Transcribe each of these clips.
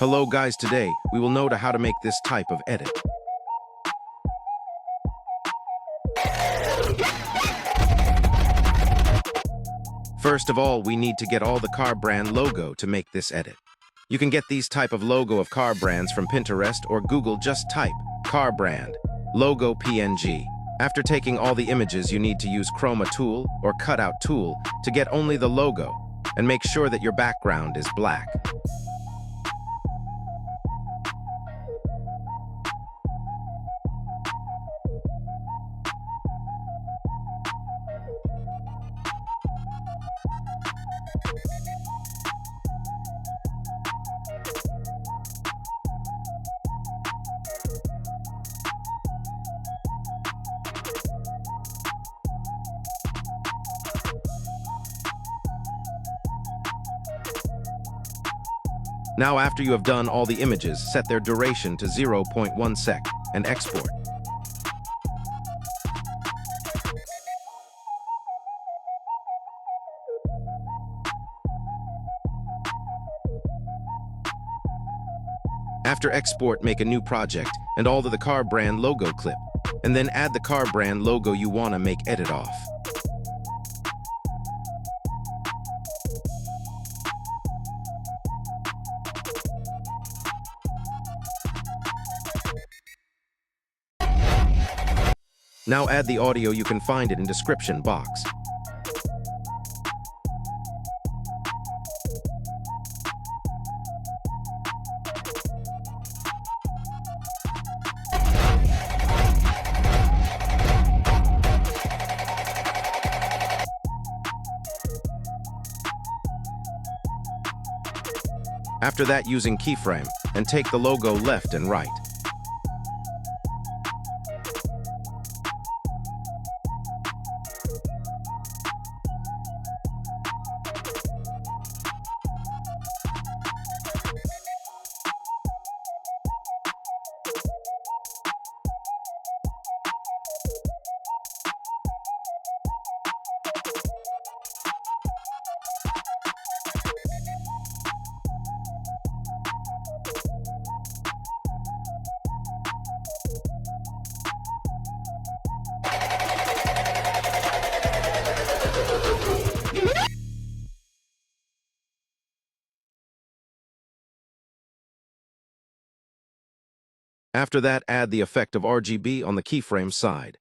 Hello guys, today we will know how to make this type of edit. First of all, we need to get all the car brand logo to make this edit. You can get these type of logo of car brands from Pinterest or Google. Just type car brand logo PNG. After taking all the images, you need to use chroma tool or cutout tool to get only the logo and make sure that your background is black. Now after you have done all the images, set their duration to 0.1 sec and export. After export, make a new project and all of the car brand logo clip, and then add the car brand logo you want to make edit off. Now add the audio. You can find it in description box. After that, using keyframe and take the logo left and right. After that, add the effect of RGB on the keyframe side.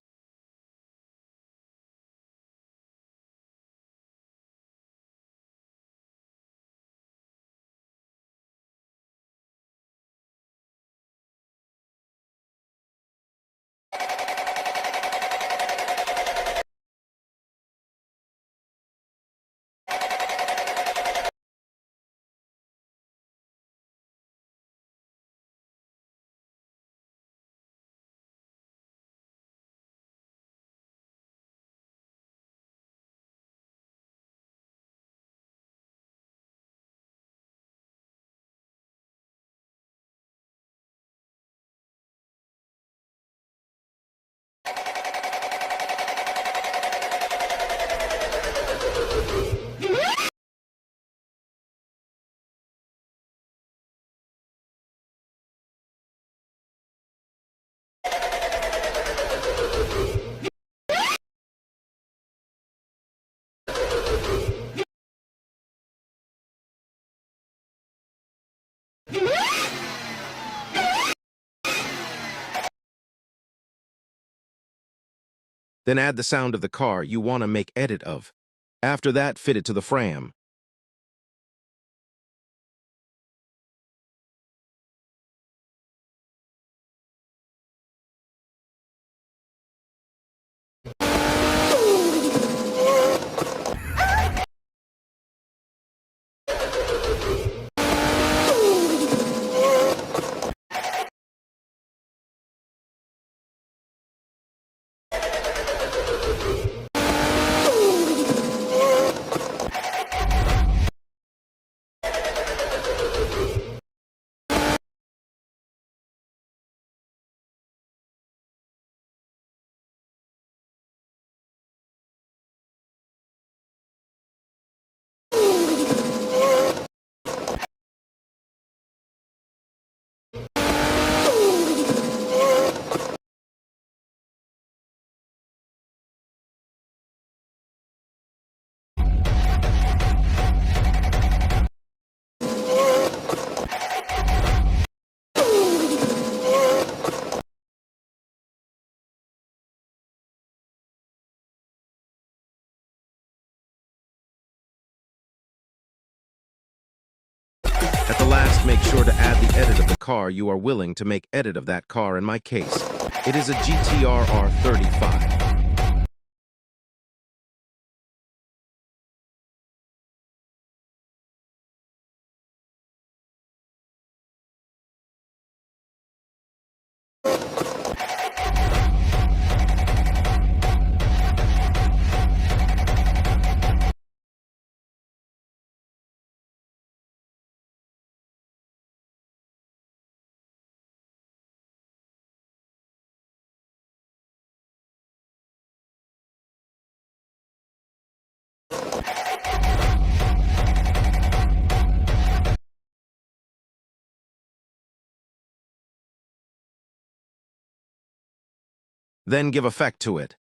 Then add the sound of the car you want to make edit of. After that, fit it to the frame. last, make sure to add the edit of the car you are willing to make edit of that car. In my case, it is a GTR R35. Then give effect to it.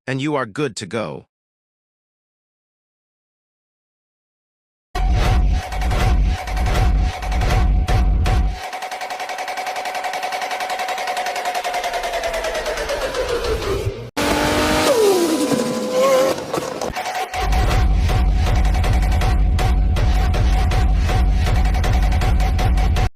And you are good to go.